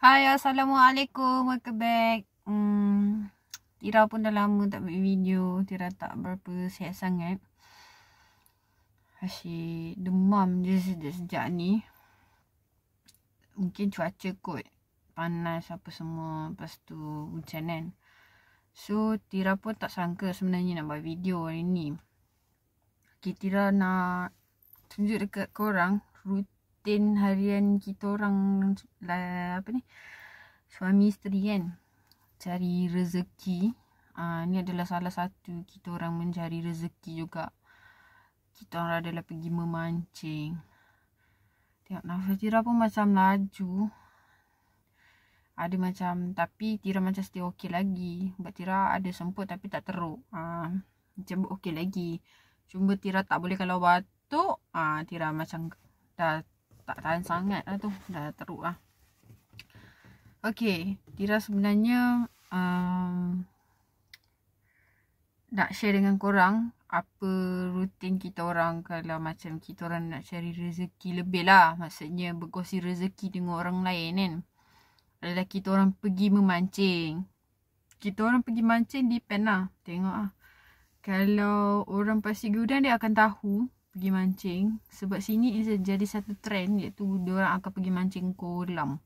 Hai, Assalamualaikum. Welcome back. Tira pun dah lama tak buat video. Tira tak berapa sihat sangat. Asyik demam je sejak ni. Mungkin cuaca kot. Panas apa semua. Lepas tu hujan kan. So, Tira pun tak sangka sebenarnya nak buat video hari ni. Okay, Tira nak tunjuk dekat korang rutin harian kita orang suami isteri kan, cari rezeki. Ni adalah salah satu kita orang mencari rezeki juga. Kita orang adalah pergi memancing. Tengok nafas Tira pun macam laju. Ada macam, tapi Tira macam still okey lagi. Sebab Tira ada semput tapi tak teruk. Macam okey lagi. Cuma Tira tak boleh kalau batuk. Tira macam dah tak tahan sangat lah tu. Dah teruk lah. Okay, Tira sebenarnya nak share dengan korang apa rutin kita orang kalau macam kita orang nak cari rezeki lebih lah. Maksudnya berkongsi rezeki dengan orang lain kan. Adalah kita orang pergi memancing. Kita orang pergi mancing depend lah. Tengok lah. Kalau orang Pasir Gudang dia akan tahu pergi mancing. Sebab sini jadi satu trend iaitu dia orang akan pergi mancing kolam.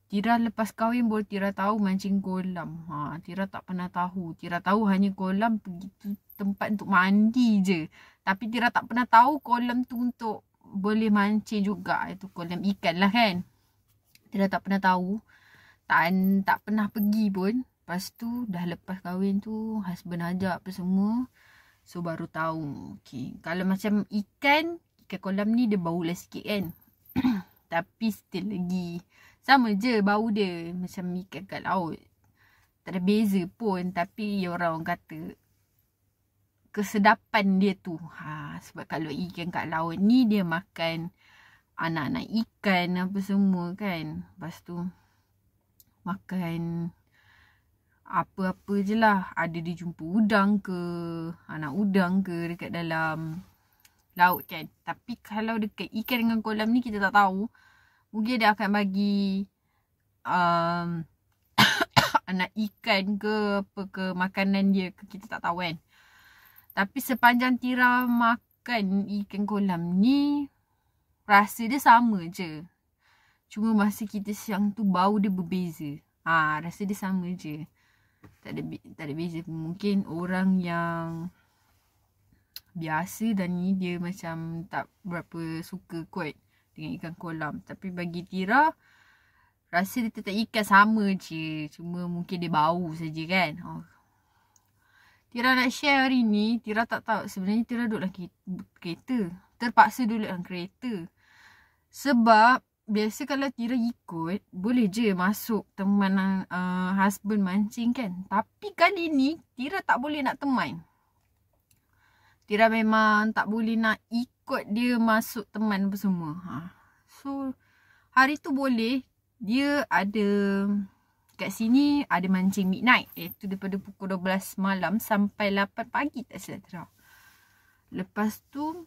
Tira lepas kahwin baru Tira tahu mancing kolam. Tira tak pernah tahu. Tira tahu hanya kolam pergi tu tempat untuk mandi je. Tapi Tira tak pernah tahu kolam tu untuk boleh mancing juga. Itu kolam ikan lah kan. Tira tak pernah tahu. Tak pernah pergi pun. Lepas tu dah lepas kahwin tu husband ajak apa semua. So baru tahu. Okay. Kalau macam ikan kolam ni dia bau lah sikit kan. Tapi still lagi sama je bau dia. Macam ikan kat laut. Tak ada beza pun. Tapi orang kata kesedapan dia tu. Sebab kalau ikan kat laut ni dia makan anak-anak ikan apa semua kan. Lepas tu makan apa-apa je lah. Ada dia jumpa udang ke, anak udang ke dekat dalam laut kan. Tapi kalau dekat ikan dengan kolam ni kita tak tahu. Mungkin dia akan bagi anak ikan ke apa ke makanan dia ke, kita tak tahu kan. Tapi sepanjang Tira makan ikan kolam ni rasa dia sama je. Cuma masa kita siang tu bau dia berbeza. Rasa dia sama je. Tak ada beza pun. Mungkin orang yang biasa dan ni dia macam tak berapa suka kot dengan ikan kolam. Tapi bagi Tira rasa dia tetap ikan sama je. Cuma mungkin dia bau saja kan. Tira nak share hari ni. Tira tak tahu. Sebenarnya Tira duduk dalam kereta. Terpaksa duduk dalam kereta. Sebab biasa kalau Tira ikut boleh je masuk teman husband mancing kan. Tapi kali ni Tira tak boleh nak teman. Tira memang tak boleh nak ikut dia masuk teman apa semua. So hari tu boleh. Dia ada kat sini ada mancing midnight. Iaitu daripada pukul 12 malam sampai 8 pagi tak silap Tira. Lepas tu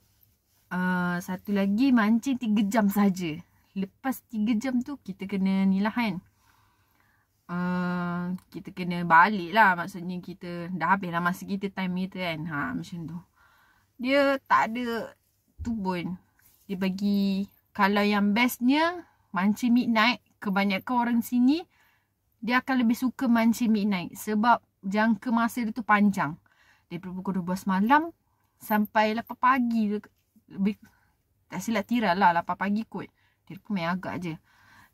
satu lagi mancing 3 jam saja. Lepas 3 jam tu kita kena ni lah kan. Kita kena balik lah. Maksudnya kita dah habis lah masa kita time kita kan. Macam tu. Dia tak ada tu pun. Dia bagi, kalau yang bestnya mancing midnight. Kebanyakan orang sini dia akan lebih suka mancing midnight. Sebab jangka masa dia tu panjang. Daripada pukul 12 malam sampai 8 pagi. Lebih, tak silap Tira lah 8 pagi kot. Dia pun main agak je.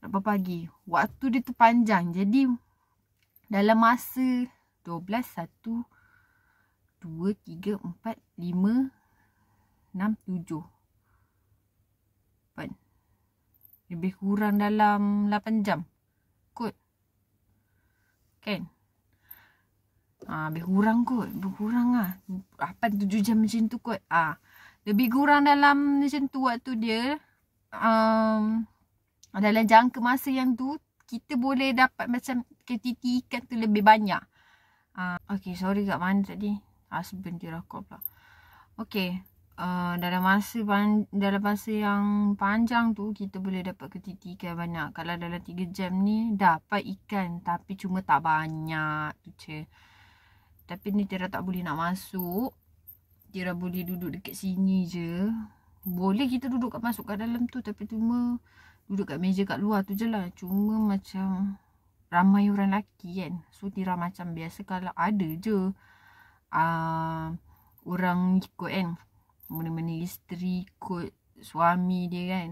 8 pagi. Waktu dia tu panjang. Jadi dalam masa 12, 1, 2, 3, 4, 5, 6, 7. Lebih kurang dalam 8 jam. Kot. Kan? Lebih kurang kot. Lebih kurang lah. 8-7 jam macam tu kot. Lebih kurang dalam macam tu waktu dia. Dalam jangka masa yang tu, kita boleh dapat macam quantity ikan tu lebih banyak. Okay, sorry kat mana tadi. Husband dia rakam pula. Okay. dalam masa yang panjang tu kita boleh dapat ketiti ikan banyak. Kalau dalam 3 jam ni dapat ikan tapi cuma tak banyak tu je. Tapi ni Tira tak boleh nak masuk. Tira boleh duduk dekat sini je. Boleh kita duduk masuk kat dalam tu, tapi cuma duduk kat meja kat luar tu je lah. Cuma macam ramai orang lelaki kan. So Tira macam biasa kalau ada je orang ikut kan. Mana-mana isteri ikut suami dia kan.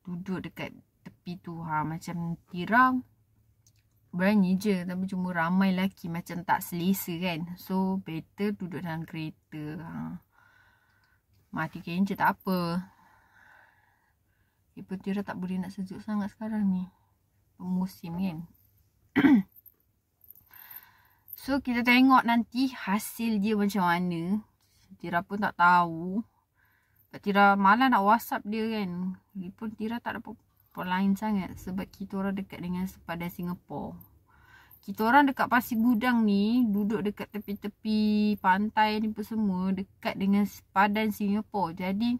Duduk dekat tepi tu. Macam Tira berani je. Tapi cuma ramai lelaki macam tak selesa kan. So better duduk dalam kereta. Mati kencet tak apa. Tira tak boleh nak sejuk sangat sekarang ni. Musim kan. So kita tengok nanti hasil dia macam mana. Tira pun tak tahu. Tira malah nak WhatsApp dia kan. Lagipun Tira tak dapat lain sangat. Sebab kita orang dekat dengan sepadan Singapura. Kita orang dekat Pasir Gudang ni. Duduk dekat tepi-tepi pantai ni pun semua. Dekat dengan sepadan Singapura. Jadi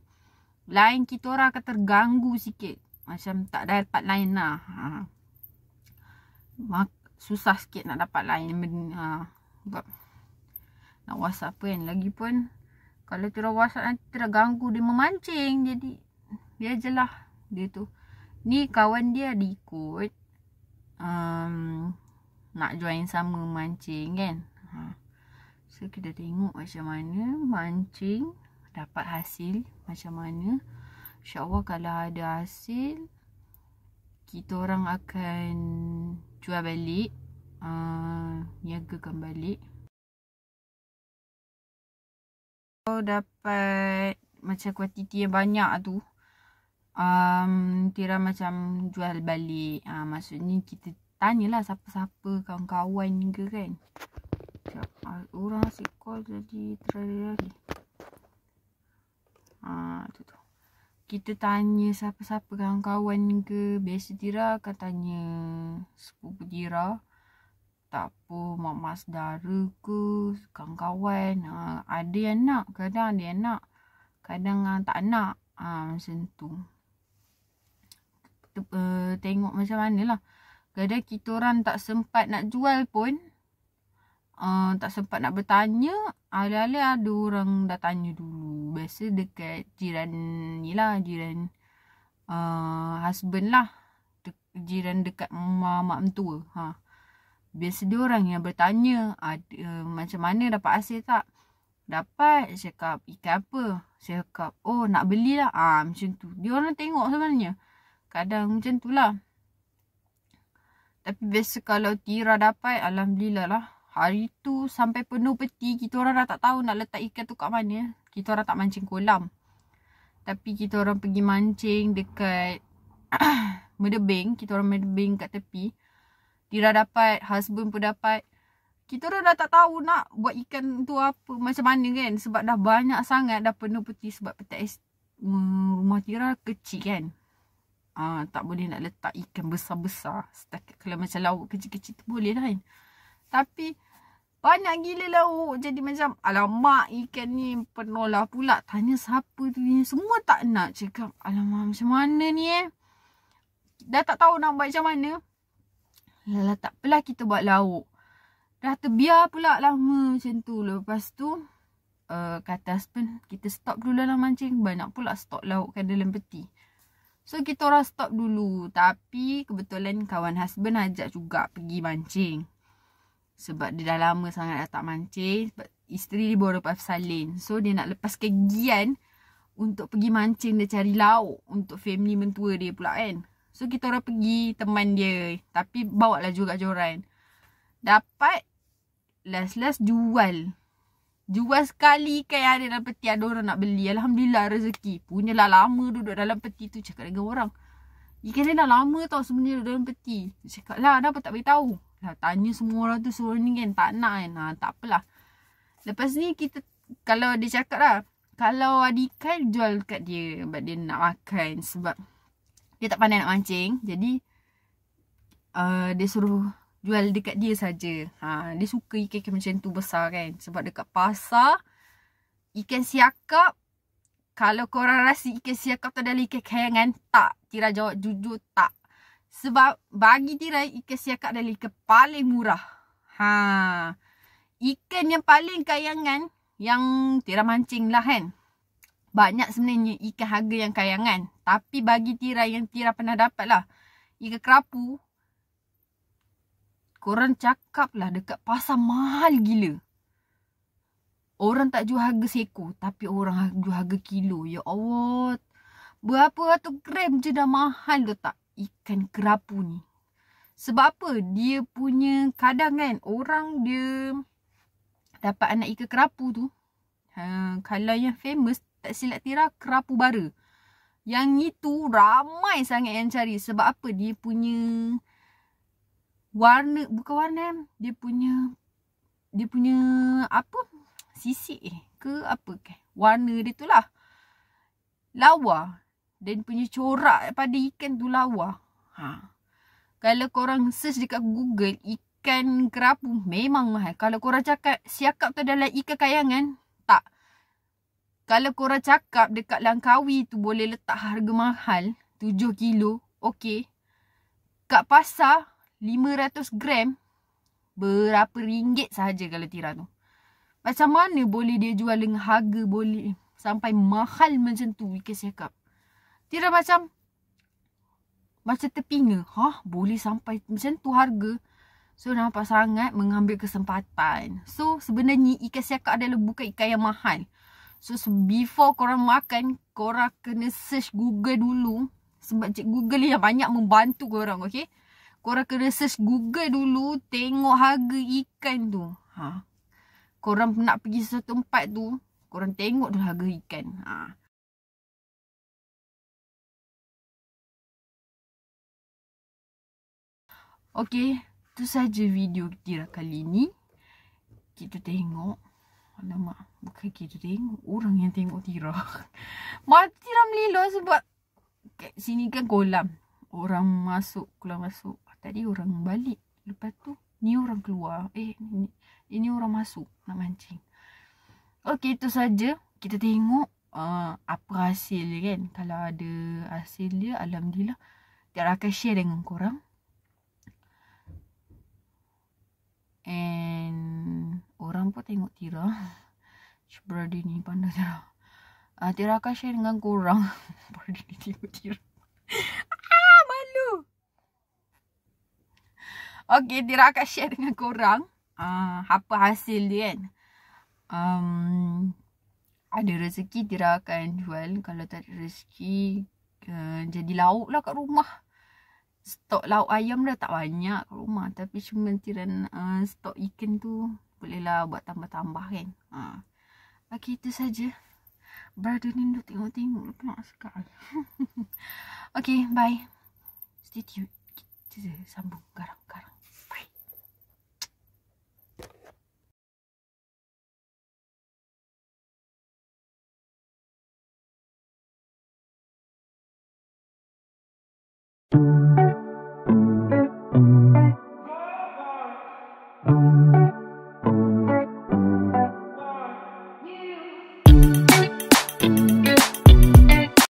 line kita orang akan terganggu sikit. Macam tak dapat line lah. Susah sikit nak dapat line. Sebab nak WhatsApp kan. Lagipun kalau Tira WhatsApp nanti terganggu dia memancing. Jadi biar je lah dia tu. Ni kawan dia ada ikut. Nak join sama mancing kan. So kita tengok macam mana mancing. Dapat hasil macam mana. InsyaAllah kalau ada hasil, kita orang akan jual balik. Niagakan balik. Kalau dapat macam kuantiti yang banyak tu, Tira macam jual balik. Maksudnya kita tanyalah siapa-siapa kawan-kawan ke kan. Orang asyik call jadi terlari. Tu. Kita tanya siapa-siapa kawan-kawan ke. Biasa Tira akan tanya sepupu Tira. Tak apa, mak saudara ke, kawan-kawan. Ada yang nak, kadang ada yang nak. Kadang tak nak. Macam tu. Tengok macam mana lah. Kadang kita orang tak sempat nak jual pun. Tak sempat nak bertanya. Alih-alih ada orang dah tanya dulu. Biasa dekat jiran ni lah. Jiran husband lah. Jiran dekat mak mentua. Biasa dia orang yang bertanya. Macam mana dapat hasil tak? Dapat. Cakap ikan apa? Cakap nak belilah. Macam tu. Dia orang tengok sebenarnya. Kadang macam tu lah. Tapi biasa kalau Tira dapat, alhamdulillah lah. Hari tu sampai penuh peti. Kita orang dah tak tahu nak letak ikan tu kat mana. Kita orang tak mancing kolam. Tapi kita orang pergi mancing dekat Medebeng. Kita orang Medebeng kat tepi. Tira dapat, husband pun dapat. Kita orang dah tak tahu nak buat ikan tu apa, macam mana kan. Sebab dah banyak sangat, dah penuh peti. Sebab petak rumah Tira kecil kan. Tak boleh nak letak ikan besar-besar. Setakat kalau macam lauk kecil-kecil tu boleh lah kan. Tapi banyak gila lauk. Jadi macam alamak ikan ni penuh lah pula. Tanya siapa tu ni. Semua tak nak. Cakap alamak macam mana ni Dah tak tahu nak buat macam mana. Lala tak apalah kita buat lauk. Dah terbiar pula lama macam tu. Lepas tu kata husband kita stop dulu dalam mancing. Banyak pula stok lauk kat dalam peti. So kita orang stop dulu. Tapi kebetulan kawan husband ajak juga pergi mancing. Sebab dia dah lama sangat dah tak mancing. Sebab isteri dia baru lepas salin. So dia nak lepaskan gian untuk pergi mancing dia cari lauk. Untuk family mentua dia pula kan. So kita orang pergi teman dia. Tapi bawa lah juga joran. Dapat. Last jual. Jual sekali ikan yang ada dalam peti. Ada orang nak beli. Alhamdulillah rezeki. Punyalah lama duduk dalam peti tu. Cakap dengan orang. Ikan dia dah lama tau sebenarnya duduk dalam peti. Cakap lah kenapa tak beritahu. Lah tanya semua orang tu suruh ni kan. Tak nak kan. Tak apalah. Lepas ni kita. Kalau dia cakap lah. Kalau ada ikan jual kat dia. Sebab dia nak makan. Sebab dia tak pandai nak mancing. Jadi dia suruh jual dekat dia saja. Dia suka ikan macam tu besar kan. Sebab dekat pasar ikan siakap Kalau korang rasa ikan siakap tu adalah ikan kayangan, tak. Tira jawab jujur, tak. Sebab bagi Tira, ikan siakap adalah ikan paling murah. Ikan yang paling kayangan, yang Tira mancing lah kan. Banyak sebenarnya ikan harga yang kayangan. Tapi bagi Tira, yang Tira pernah dapat lah, ikan kerapu, korang cakap lah dekat pasar mahal gila. Orang tak jual harga seko, tapi orang jual harga kilo. Ya Allah, berapa ratus gram je dah mahal tu tak ikan kerapu ni. Sebab apa? Dia punya kadang kan, orang dia dapat anak ikan kerapu tu. Kalau yang famous, tak silap Tira, kerapu bara. Yang itu ramai sangat yang cari. Sebab apa? Dia punya warna, bukan warna, dia punya apa? Sisik ke apa ke? Warna dia tu lah. Lawa. Dan punya corak pada ikan tu lawa. Kalau korang search dekat Google, ikan kerapu memang mahal. Kalau korang cakap siakap tu adalah ikan kayangan, tak. Kalau korang cakap dekat Langkawi tu boleh letak harga mahal, 7 kilo, okey. Kat pasar, 500 gram, berapa ringgit sahaja kalau Tira tu. Macam mana boleh dia jual dengan harga boleh sampai mahal macam tu ikan siakap? Tira macam terpinga. Boleh sampai macam tu harga? So, nampak sangat mengambil kesempatan. So, sebenarnya ikan siakap adalah bukan ikan yang mahal. So, before korang makan, korang kena search Google dulu. Sebab Google yang banyak membantu korang, okay? Korang kena search Google dulu, tengok harga ikan tu. Korang nak pergi sesuatu tempat tu, korang tengok dulu harga ikan. Okay, tu saja video Tira kali ni. Kita tengok. Alamak, bukan kita tengok. Orang yang tengok Tira. Mati Tira melilo sebab kat sini kan kolam. Orang masuk, keluar masuk. Tadi orang balik. Lepas tu, ni orang keluar. Ini orang masuk nak mancing. Okay, itu saja. Kita tengok apa hasil dia kan. Kalau ada hasil dia, alhamdulillah. Tira akan share dengan korang. And orang pun tengok Tira. Brother ni pandai Tira. Tira akan share dengan korang. Brother ni tengok Tira. Malu. Okay, Tira akan share dengan korang. Apa hasil dia kan. Ada rezeki Tira akan jual. Kalau tak ada rezeki, jadi lauk lah kat rumah. Stok lauk ayam dah tak banyak kat rumah. Tapi cuma Tira stok ikan tu bolehlah buat tambah-tambah kan. Okay, itu saja. Brother ni duk tengok-tengok. Nak sekali. Okay, bye. Stay tuned. Kita sambung garang-garang. Bye.